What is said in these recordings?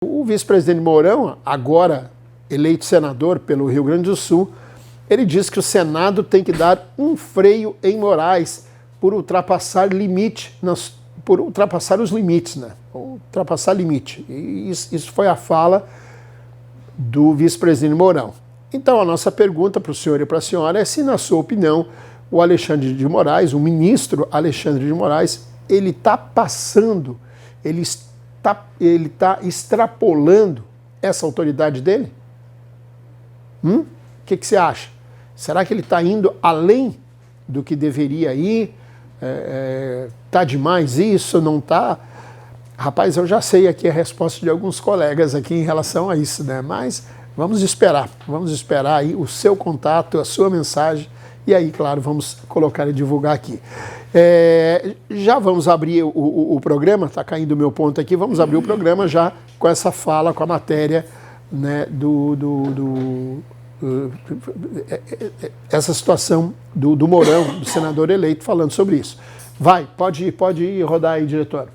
O vice-presidente Mourão, agora eleito senador pelo Rio Grande do Sul, ele diz que o Senado tem que dar um freio em Moraes por ultrapassar os limites, né? Ultrapassar limite. E isso foi a fala do vice-presidente Mourão. Então, a nossa pergunta para o senhor e para a senhora é se, na sua opinião, o Alexandre de Moraes, o ministro Alexandre de Moraes, ele está passando, ele está extrapolando essa autoridade dele? O que você acha? Será que ele está indo além do que deveria ir? Está demais isso? Não está? Rapaz, eu já sei aqui a resposta de alguns colegas aqui em relação a isso, né? Mas vamos esperar aí o seu contato, a sua mensagem, e aí, claro, vamos colocar e divulgar aqui. Já vamos abrir o programa, está caindo o meu ponto aqui, vamos abrir o programa já com essa fala, com a matéria, né, essa situação do Mourão, do senador eleito, falando sobre isso. Pode ir rodar aí, diretor.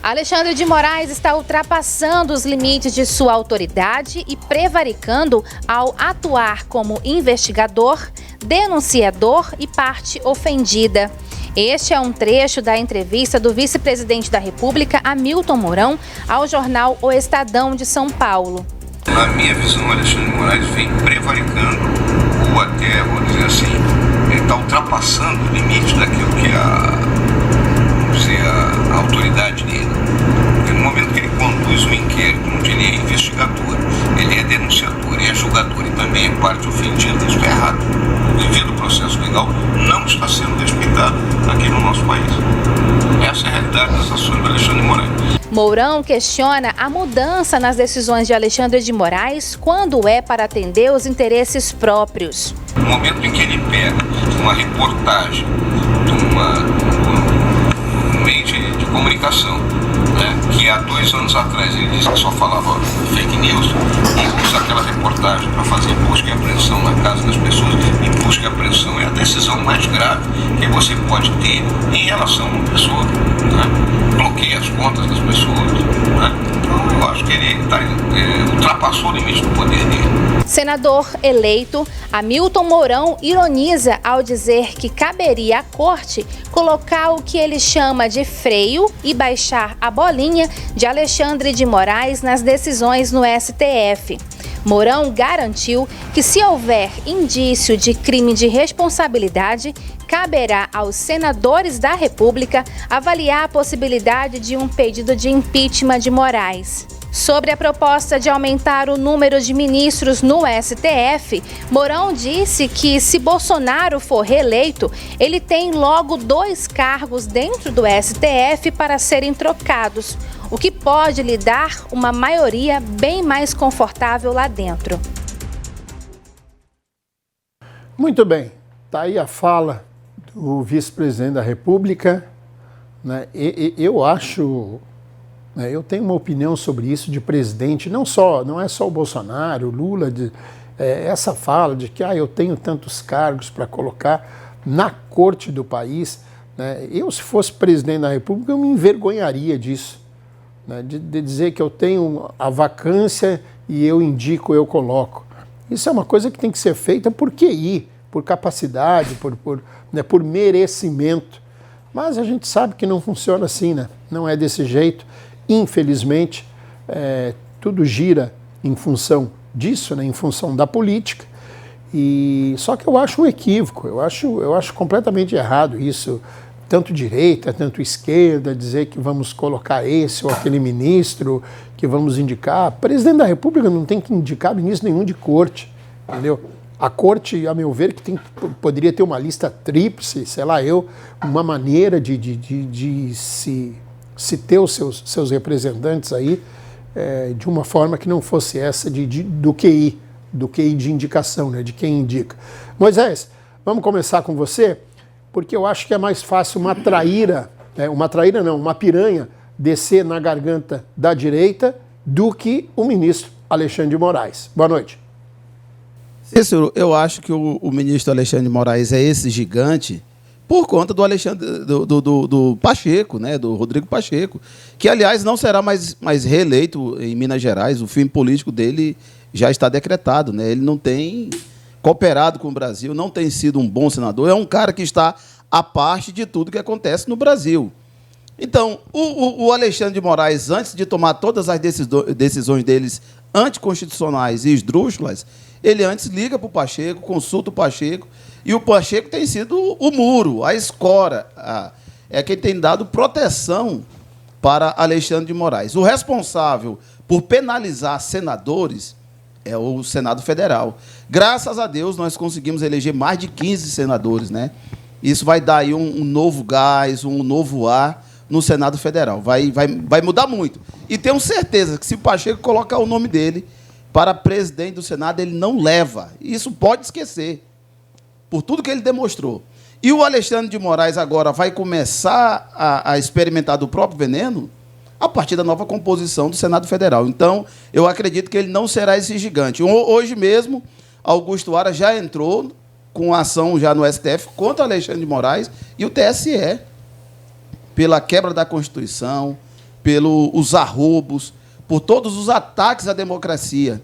Alexandre de Moraes está ultrapassando os limites de sua autoridade e prevaricando ao atuar como investigador, denunciador e parte ofendida. Este é um trecho da entrevista do vice-presidente da República, Hamilton Mourão, ao jornal O Estadão de São Paulo. Na minha visão, Alexandre de Moraes vem prevaricando, ou até, vou dizer assim, ele está ultrapassando o limite daquilo que a autoridade dele. Porque no momento que ele conduz o inquérito, onde ele é investigador, ele é denunciador, ele é julgador e também é parte ofendida, isso é errado. O devido processo legal não está sendo respeitado aqui no nosso país. Essa é a realidade das ações do Alexandre de Moraes. Mourão questiona a mudança nas decisões de Alexandre de Moraes quando é para atender os interesses próprios. No momento em que ele pega uma reportagem de um meio de comunicação, né, que há 2 anos atrás ele disse que só falava fake news, e usa aquela reportagem para fazer busca e apreensão na casa das pessoas, e busca e apreensão é a decisão mais grave que você pode ter em relação a uma pessoa, né? Bloqueia as contas das pessoas, né? Então eu acho que ele ultrapassou o limite do poder dele. Senador eleito, Hamilton Mourão ironiza ao dizer que caberia à corte colocar o que ele chama de freio e baixar a bolinha de Alexandre de Moraes nas decisões no STF. Mourão garantiu que, se houver indício de crime de responsabilidade, caberá aos senadores da República avaliar a possibilidade de um pedido de impeachment de Moraes. Sobre a proposta de aumentar o número de ministros no STF, Mourão disse que, se Bolsonaro for reeleito, ele tem logo 2 cargos dentro do STF para serem trocados, o que pode lhe dar uma maioria bem mais confortável lá dentro. Muito bem, está aí a fala do vice-presidente da República, né? Eu acho... Eu tenho uma opinião sobre isso de presidente, não é só o Bolsonaro, o Lula, essa fala de que eu tenho tantos cargos para colocar na corte do país, né? Eu, se fosse presidente da República, eu me envergonharia disso, né? De dizer que eu tenho a vacância e eu indico, eu coloco. Isso é uma coisa que tem que ser feita por QI, por capacidade, por merecimento. Mas a gente sabe que não funciona assim, né? Não é desse jeito. Infelizmente, tudo gira em função disso, né, em função da política, só que eu acho um equívoco, eu acho completamente errado isso, tanto direita, tanto esquerda, dizer que vamos colocar esse ou aquele ministro, que vamos indicar. O presidente da República não tem que indicar ministro nenhum de corte, entendeu? A corte, a meu ver, poderia ter uma lista tríplice, sei lá uma maneira de se ter os seus representantes aí de uma forma que não fosse essa do QI de indicação, né, de quem indica. Moisés, vamos começar com você, porque eu acho que é mais fácil uma piranha descer na garganta da direita do que o ministro Alexandre de Moraes. Boa noite. Cícero, eu acho que o ministro Alexandre de Moraes é esse gigante por conta do Alexandre, do Pacheco, né, do Rodrigo Pacheco, que, aliás, não será mais reeleito em Minas Gerais. O fim político dele já está decretado, né? Ele não tem cooperado com o Brasil, não tem sido um bom senador, é um cara que está à parte de tudo que acontece no Brasil. Então, o Alexandre de Moraes, antes de tomar todas as decisões deles anticonstitucionais e esdrúxulas, ele antes liga para o Pacheco, consulta o Pacheco, e o Pacheco tem sido o muro, a escora, é quem tem dado proteção para Alexandre de Moraes. O responsável por penalizar senadores é o Senado Federal. Graças a Deus, nós conseguimos eleger mais de 15 senadores, né? Isso vai dar aí um novo gás, um novo ar no Senado Federal. Vai mudar muito. E tenho certeza que, se o Pacheco colocar o nome dele para presidente do Senado, ele não leva. Isso pode esquecer, por tudo que ele demonstrou. E o Alexandre de Moraes agora vai começar a experimentar do próprio veneno a partir da nova composição do Senado Federal. Então, eu acredito que ele não será esse gigante. Hoje mesmo, Augusto Aras já entrou com ação já no STF contra Alexandre de Moraes e o TSE, pela quebra da Constituição, pelos arroubos, por todos os ataques à democracia.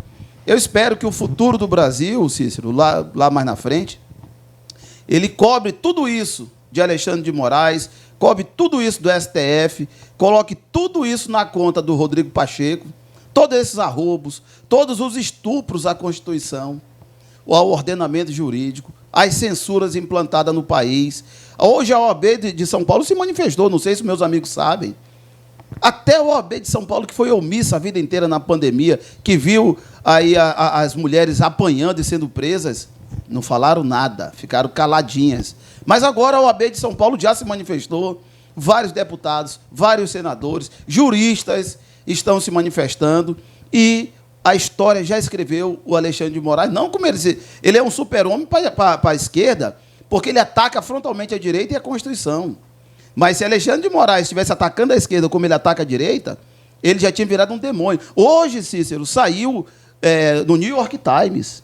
Eu espero que o futuro do Brasil, Cícero, lá mais na frente, ele cobre tudo isso de Alexandre de Moraes, cobre tudo isso do STF, coloque tudo isso na conta do Rodrigo Pacheco, todos esses arroubos, todos os estupros à Constituição, ao ordenamento jurídico, as censuras implantadas no país. Hoje a OAB de São Paulo se manifestou, não sei se meus amigos sabem. Até a OAB de São Paulo, que foi omissa a vida inteira na pandemia, que viu aí as mulheres apanhando e sendo presas, não falaram nada, ficaram caladinhas. Mas agora a OAB de São Paulo já se manifestou, vários deputados, vários senadores, juristas estão se manifestando, e a história já escreveu o Alexandre de Moraes, não como ele é um super-homem para a esquerda, porque ele ataca frontalmente a direita e a Constituição. Mas se Alexandre de Moraes estivesse atacando a esquerda como ele ataca a direita, ele já tinha virado um demônio. Hoje, Cícero, saiu no New York Times,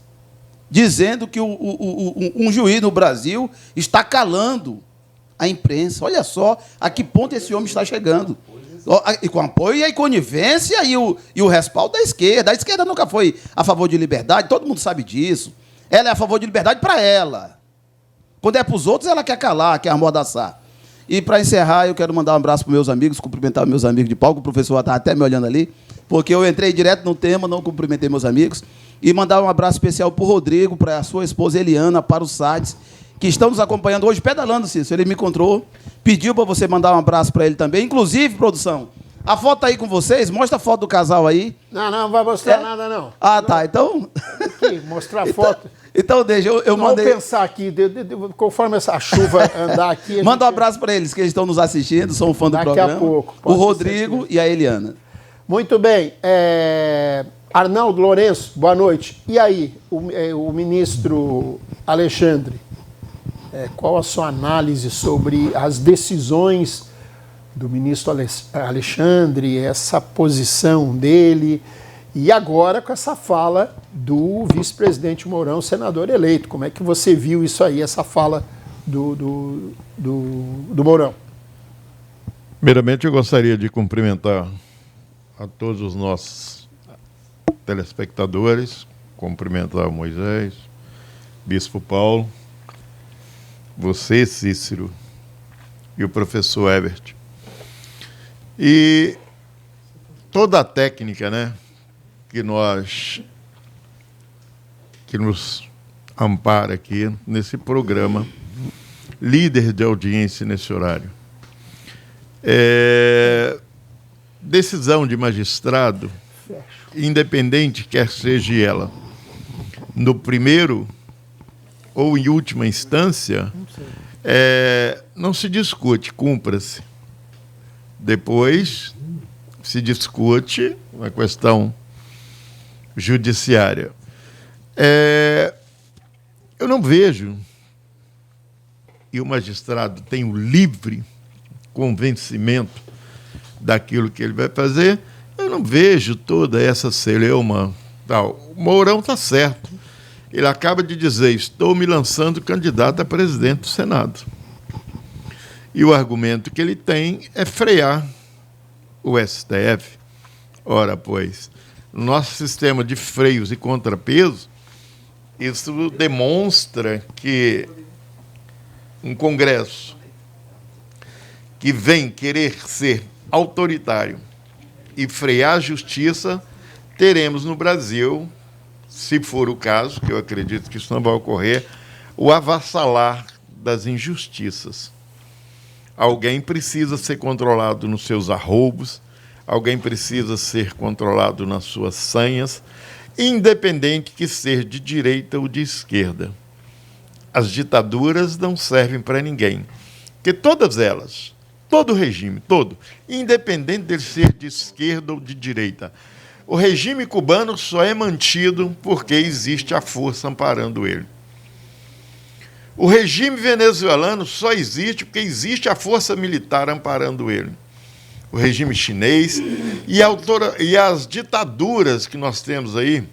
dizendo que um juiz no Brasil está calando a imprensa. Olha só a que ponto esse homem está chegando. E com apoio e a conivência e o respaldo da esquerda. A esquerda nunca foi a favor de liberdade, todo mundo sabe disso. Ela é a favor de liberdade para ela. Quando é para os outros, ela quer calar, quer amordaçar. E, para encerrar, eu quero mandar um abraço para meus amigos, cumprimentar meus amigos de palco. O professor está até me olhando ali, porque eu entrei direto no tema, não cumprimentei meus amigos. E mandar um abraço especial para o Rodrigo, para a sua esposa Eliana, para o Sades, que estão nos acompanhando hoje, pedalando, Cícero. Ele me encontrou, pediu para você mandar um abraço para ele também. Inclusive, produção, a foto aí com vocês, mostra a foto do casal aí. Não vai mostrar nada, não. Ah, tá, então... Aqui, mostrar a foto. Então, deixa, eu mandei... Vou pensar aqui, conforme essa chuva andar aqui... Manda um abraço para eles, que eles estão nos assistindo, são um fã do programa. Daqui a pouco. O Rodrigo e a Eliana. Muito bem. Arnaldo Lourenço, boa noite. E aí, o ministro Alexandre, qual a sua análise sobre as decisões do ministro Alexandre, essa posição dele, e agora com essa fala do vice-presidente Mourão, senador eleito? Como é que você viu isso aí, essa fala do Mourão? Primeiramente, eu gostaria de cumprimentar a todos os nossos telespectadores, cumprimentar o Moisés, Bispo Paulo, você, Cícero, e o professor Herbert. E toda a técnica, né, que nos ampara aqui nesse programa, líder de audiência nesse horário. Decisão de magistrado, independente quer seja ela, no primeiro ou em última instância, não se discute, cumpra-se. Depois se discute uma questão judiciária. Eu não vejo, e o magistrado tem o livre convencimento daquilo que ele vai fazer, eu não vejo toda essa celeuma. O Mourão está certo. Ele acaba de dizer, estou me lançando candidato a presidente do Senado. E o argumento que ele tem é frear o STF. Ora, pois, no nosso sistema de freios e contrapesos, isso demonstra que um Congresso que vem querer ser autoritário e frear a justiça, teremos no Brasil, se for o caso, que eu acredito que isso não vai ocorrer, o avassalar das injustiças. Alguém precisa ser controlado nos seus arroubos, alguém precisa ser controlado nas suas sanhas, independente que seja de direita ou de esquerda. As ditaduras não servem para ninguém, porque todas elas, todo o regime, todo, independente de ser de esquerda ou de direita, o regime cubano só é mantido porque existe a força amparando ele. O regime venezuelano só existe porque existe a força militar amparando ele. O regime chinês e as ditaduras que nós temos aí,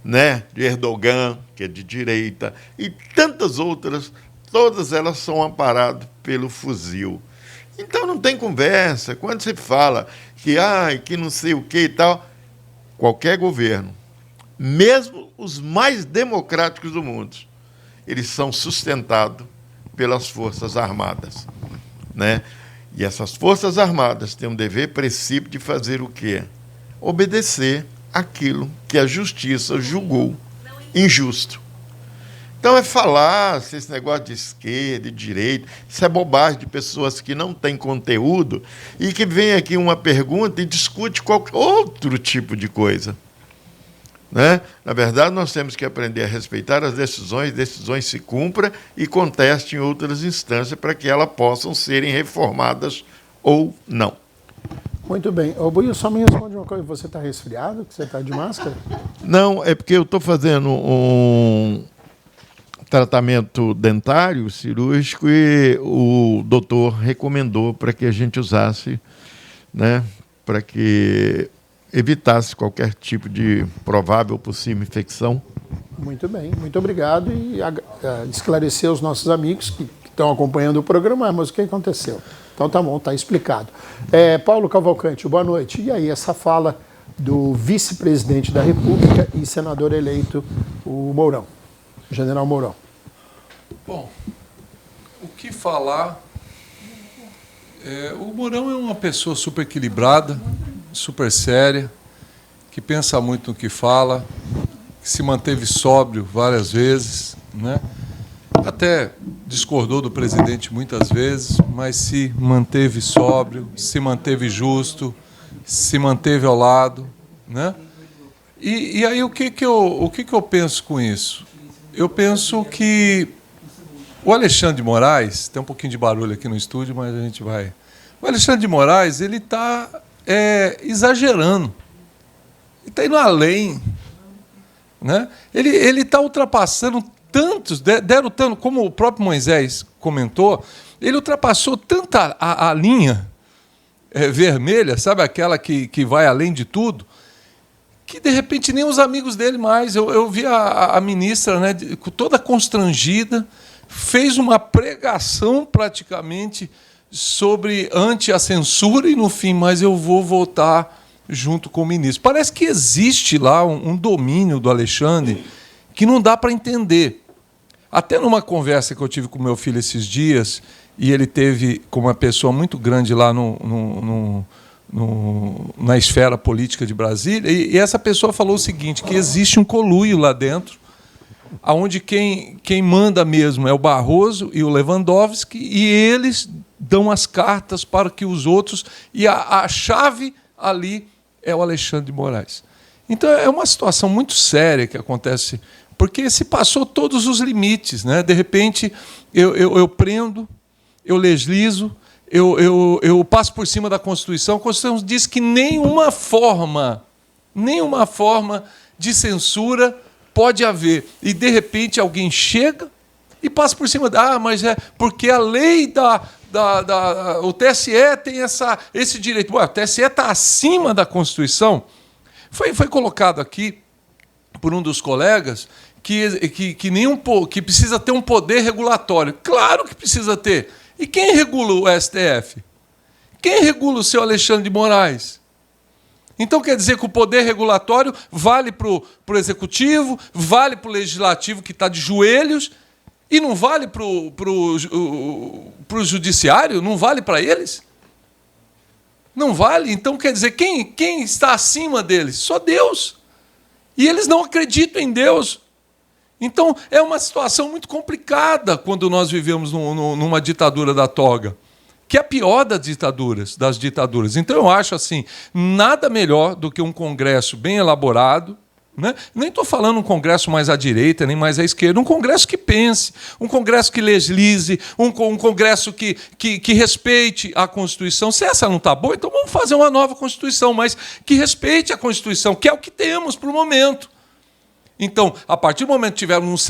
né, de Erdogan, que é de direita, e tantas outras, todas elas são amparadas pelo fuzil. Então não tem conversa. Quando se fala que não sei o que e tal, qualquer governo, mesmo os mais democráticos do mundo, eles são sustentados pelas Forças Armadas, né? E essas Forças Armadas têm um dever princípio de fazer o quê? Obedecer aquilo que a justiça julgou injusto. Então é falar esse negócio de esquerda e direita, isso é bobagem de pessoas que não têm conteúdo e que vem aqui uma pergunta e discute qualquer outro tipo de coisa. Né? Na verdade, nós temos que aprender a respeitar as decisões se cumpram e contestem em outras instâncias para que elas possam serem reformadas ou não. Muito bem. Ô, Buio, só me responde uma coisa. Você está resfriado? Você está de máscara? Não, é porque eu estou fazendo um tratamento dentário, cirúrgico, e o doutor recomendou para que a gente usasse, né, para que evitasse qualquer tipo de provável possível infecção. Muito bem, muito obrigado. E esclarecer aos nossos amigos que estão acompanhando o programa, mas o que aconteceu? Então tá bom, tá explicado. Paulo Cavalcante, boa noite. E aí, essa fala do vice-presidente da República e senador eleito, o Mourão, o general Mourão. Bom, o que falar? O Mourão é uma pessoa super equilibrada, super séria, que pensa muito no que fala, que se manteve sóbrio várias vezes, né? Até discordou do presidente muitas vezes, mas se manteve sóbrio, se manteve justo, se manteve ao lado, né? E aí o que eu penso com isso? Eu penso que o Alexandre de Moraes, tem um pouquinho de barulho aqui no estúdio, mas a gente vai... O Alexandre de Moraes, ele está exagerando. Ele está indo além. Né? Ele está ultrapassando tantos, deram tanto, como o próprio Moisés comentou, ele ultrapassou tanta a linha vermelha, sabe, aquela que vai além de tudo, que de repente nem os amigos dele mais. Eu vi a ministra, né, toda constrangida, fez uma pregação praticamente sobre a censura e no fim, mas eu vou votar junto com o ministro. Parece que existe lá um domínio do Alexandre que não dá para entender. Até numa conversa que eu tive com meu filho esses dias, e ele teve com uma pessoa muito grande lá na esfera política de Brasília, e essa pessoa falou o seguinte, que existe um conluio lá dentro, onde quem manda mesmo é o Barroso e o Lewandowski, e eles dão as cartas para que os outros... E a chave ali é o Alexandre de Moraes. Então, é uma situação muito séria que acontece, porque se passou todos os limites. Né? De repente, eu prendo, eu legislo, eu passo por cima da Constituição. A Constituição diz que nenhuma forma de censura pode haver. E, de repente, alguém chega e passa por cima. Mas é porque a lei o TSE tem esse direito. O TSE está acima da Constituição. Foi colocado aqui por um dos colegas que precisa ter um poder regulatório. Claro que precisa ter. E quem regula o STF? Quem regula o seu Alexandre de Moraes? Então quer dizer que o poder regulatório vale para o executivo, vale para o legislativo que está de joelhos, e não vale para o judiciário? Não vale para eles? Não vale? Então quer dizer, quem está acima deles? Só Deus. E eles não acreditam em Deus. Então é uma situação muito complicada quando nós vivemos numa ditadura da toga, que é a pior das ditaduras. Então eu acho assim, nada melhor do que um Congresso bem elaborado, né? Nem estou falando um Congresso mais à direita, nem mais à esquerda, um Congresso que pense, um Congresso que legisle, um Congresso que respeite a Constituição. Se essa não está boa, então vamos fazer uma nova Constituição, mas que respeite a Constituição, que é o que temos para o momento. Então, a partir do momento que tivermos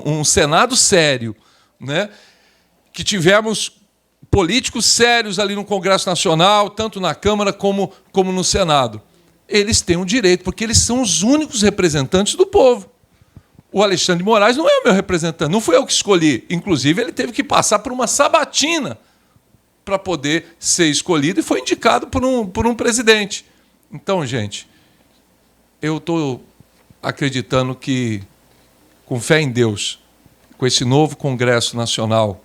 um Senado sério, né? Que tivermos políticos sérios ali no Congresso Nacional, tanto na Câmara como no Senado, eles têm o direito, porque eles são os únicos representantes do povo. O Alexandre de Moraes não é o meu representante, não fui eu que escolhi. Inclusive, ele teve que passar por uma sabatina para poder ser escolhido e foi indicado por um presidente. Então, gente, eu estou acreditando que, com fé em Deus, com esse novo Congresso Nacional,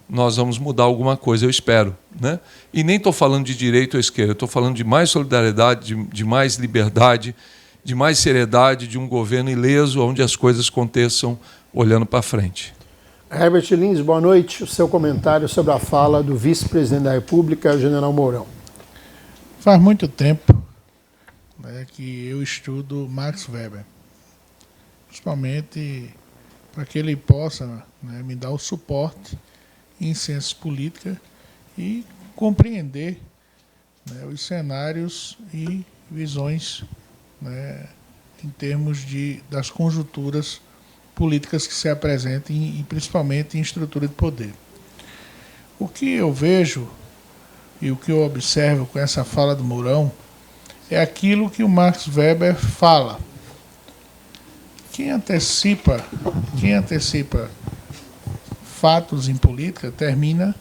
nós vamos mudar alguma coisa, eu espero, né? E nem estou falando de direita ou esquerda, estou falando de mais solidariedade, de mais liberdade, de mais seriedade, de um governo ileso, onde as coisas aconteçam olhando para frente. Herbert Lins, boa noite. O seu comentário sobre a fala do vice-presidente da República, general Mourão. Faz muito tempo, né, que eu estudo Max Weber, principalmente para que ele possa, né, me dar o suporte em ciências políticas e compreender, né, os cenários e visões, né, em termos das conjunturas políticas que se apresentam e principalmente em estrutura de poder. O que eu vejo e o que eu observo com essa fala do Mourão é aquilo que o Max Weber fala. Quem antecipa fatos em política termina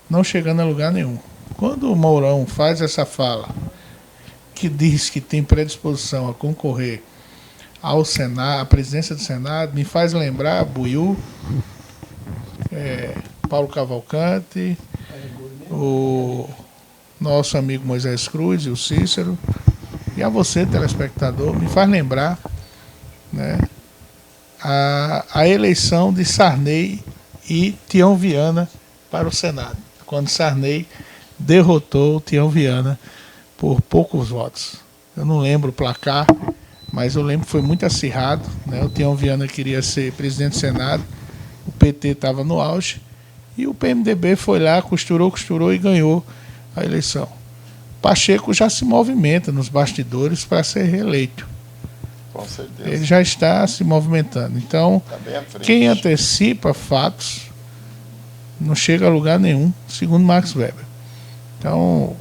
não chegando a lugar nenhum. Quando o Mourão faz essa fala, que diz que tem predisposição a concorrer ao Senado, à presidência do Senado, me faz lembrar Buiú, Paulo Cavalcante, o nosso amigo Moisés Cruz e o Cícero, e a você, telespectador, me faz lembrar, né, a eleição de Sarney e Tião Viana para o Senado, quando Sarney derrotou Tião Viana por poucos votos. Eu não lembro o placar, mas eu lembro que foi muito acirrado, né? O Tião Viana queria ser presidente do Senado, o PT estava no auge, e o PMDB foi lá, costurou e ganhou a eleição. Pacheco já se movimenta nos bastidores para ser reeleito. Com certeza. Ele já está se movimentando. Então, quem antecipa fatos não chega a lugar nenhum, segundo Max Weber. Então,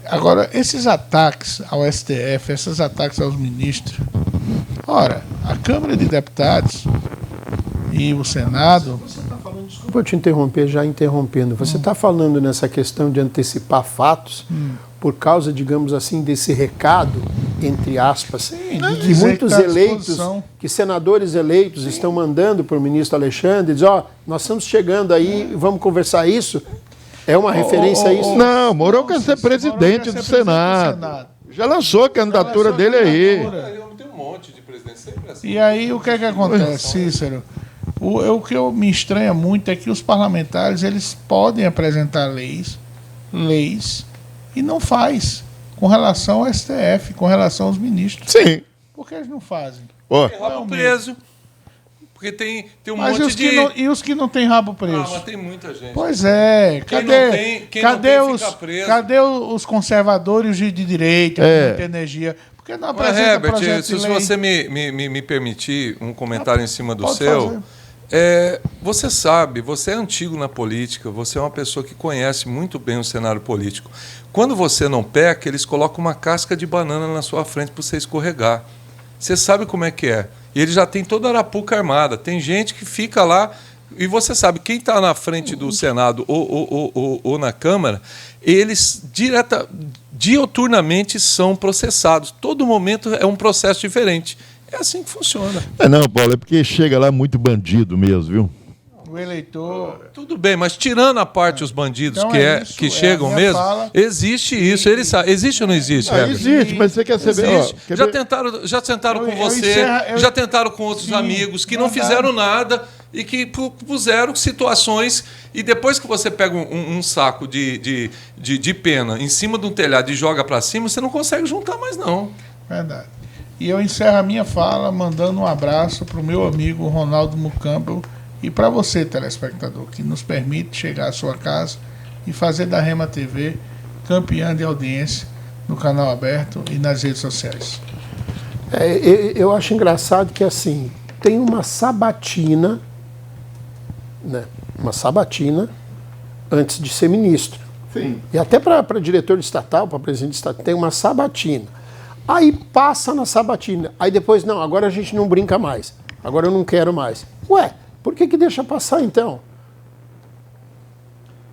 agora, esses ataques ao STF, esses ataques aos ministros, ora, a Câmara de Deputados e o Senado... Desculpa eu te interromper, já interrompendo. Você está falando nessa questão de antecipar fatos por causa, digamos assim, desse recado, entre aspas, que muitos eleitos, que senadores eleitos estão mandando para o ministro Alexandre, diz, nós estamos chegando aí, vamos conversar isso? É uma referência a isso? Não, Mourão quer ser presidente do Senado. Já lançou a candidatura dele aí. Tem um monte de presidente sempre assim. E aí, o que é que acontece, Cícero? O que me estranha muito é que os parlamentares eles podem apresentar leis e não faz com relação ao STF, com relação aos ministros. Sim. Por que eles não fazem? Tem rabo preso. Porque tem um mas monte de... e os que não têm rabo preso? Mas tem muita gente. Pois é. Cadê os conservadores de direita, de muita energia? Porque não apresenta Herbert, projeto de lei? se você me permitir um comentário em cima do Pode seu... fazer. Você sabe, você é antigo na política, você é uma pessoa que conhece muito bem o cenário político. Quando você não peca, eles colocam uma casca de banana na sua frente para você escorregar. Você sabe como é que é. E ele já tem toda a arapuca armada. Tem gente que fica lá E você sabe, quem está na frente do Senado ou na Câmara, eles dioturnamente são processados. Todo momento é um processo diferente. É assim que funciona. Não, Paulo, é porque chega lá muito bandido mesmo, viu? O eleitor... Tudo bem, mas tirando a parte os bandidos Então que chegam mesmo, existe isso. Ele sabe. Existe ou não existe? Existe, mas você quer saber... Existe. Já tentaram com você, já tentaram com outros amigos que não fizeram nada e que puseram situações, e depois que você pega um saco de pena em cima de um telhado e joga para cima, você não consegue juntar mais, não. Verdade. E eu encerro a minha fala mandando um abraço para o meu amigo Ronaldo Mucampo e para você, telespectador, que nos permite chegar à sua casa e fazer da Rema TV campeã de audiência no canal aberto e nas redes sociais. Eu acho engraçado que, assim, tem uma sabatina, né? Uma sabatina antes de ser ministro. Sim. E até para diretor de estatal, para presidente de estatal, tem uma sabatina. Aí passa na sabatina. Aí depois, não, agora a gente não brinca mais. Agora eu não quero mais. Ué, por que deixa passar então?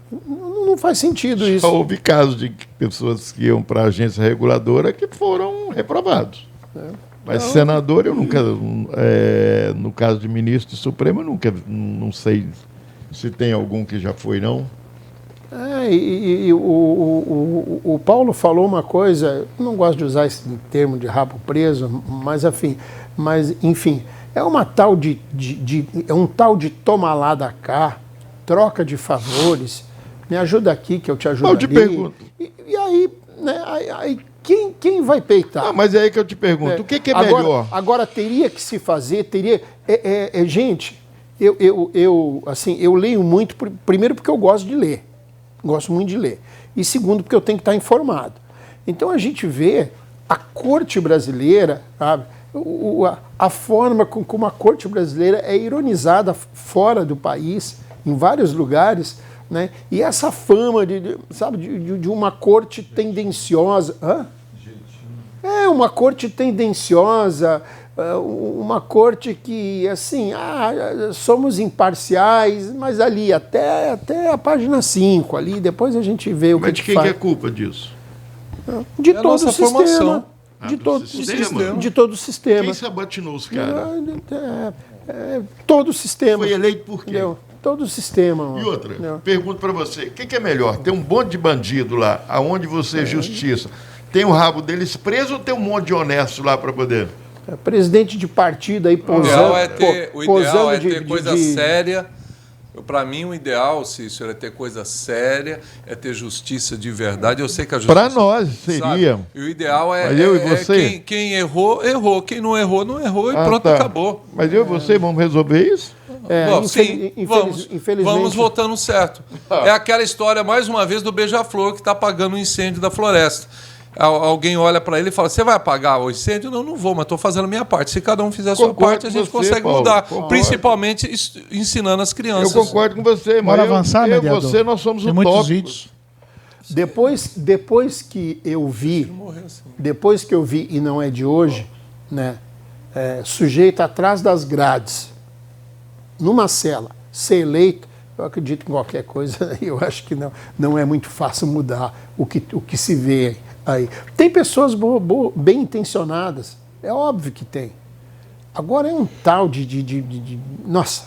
Não faz sentido isso. Só houve casos de pessoas que iam para a agência reguladora que foram reprovados. Mas senador, eu nunca... no caso de ministro Supremo, eu nunca... Não sei se tem algum que já foi, não. O Paulo falou uma coisa, eu não gosto de usar esse termo de rabo preso, mas enfim, é uma tal é um tal de toma lá da cá, troca de favores, me ajuda aqui que eu te ajudo ali. Eu te pergunto. E aí, né, aí quem vai peitar? Não, mas é aí que eu te pergunto, o que é melhor? Agora teria que se fazer, gente, eu leio muito, primeiro porque eu gosto de ler. Gosto muito de ler. E segundo, porque eu tenho que estar informado. Então a gente vê a corte brasileira, sabe? A forma como a corte brasileira é ironizada fora do país, em vários lugares, né? E essa fama de uma corte tendenciosa. Uma corte tendenciosa, uma corte que, assim, somos imparciais, mas ali, até a página 5, ali, depois a gente vê o que faz. Mas de quem que é culpa disso? De todo o sistema. De todo o sistema. Quem sabatinou os caras? Todo o sistema. Foi eleito por quê? Entendeu? Todo o sistema. E outra, pergunto para você, o que é melhor? Ter um monte de bandido lá, aonde você justiça, tem o rabo deles preso ou tem um monte de honesto lá para poder... Presidente de partido aí posando... O ideal é ter coisa séria. Para mim, o ideal, Cícero, é ter coisa séria, é ter justiça de verdade. Eu sei que a justiça... Para nós seria. Sabe? E o ideal eu e você? Quem errou, errou. Quem não errou, não errou. E pronto, acabou. Mas eu e você vamos resolver isso? Sim, infelizmente. Vamos votando certo. É aquela história, mais uma vez, do beija-flor que está apagando o incêndio da floresta. Alguém olha para ele e fala, você vai apagar o incêndio? Não vou, mas estou fazendo a minha parte. Se cada um fizer a sua parte, a gente consegue mudar. Principalmente ensinando as crianças. Eu concordo com você, mas eu e você, nós somos utópicos. Depois que eu vi, e não é de hoje, né, sujeito atrás das grades, numa cela, ser eleito, eu acredito em qualquer coisa, eu acho que não é muito fácil mudar o que se vê aí. Tem pessoas bem intencionadas, é óbvio que tem. Agora é um tal nossa,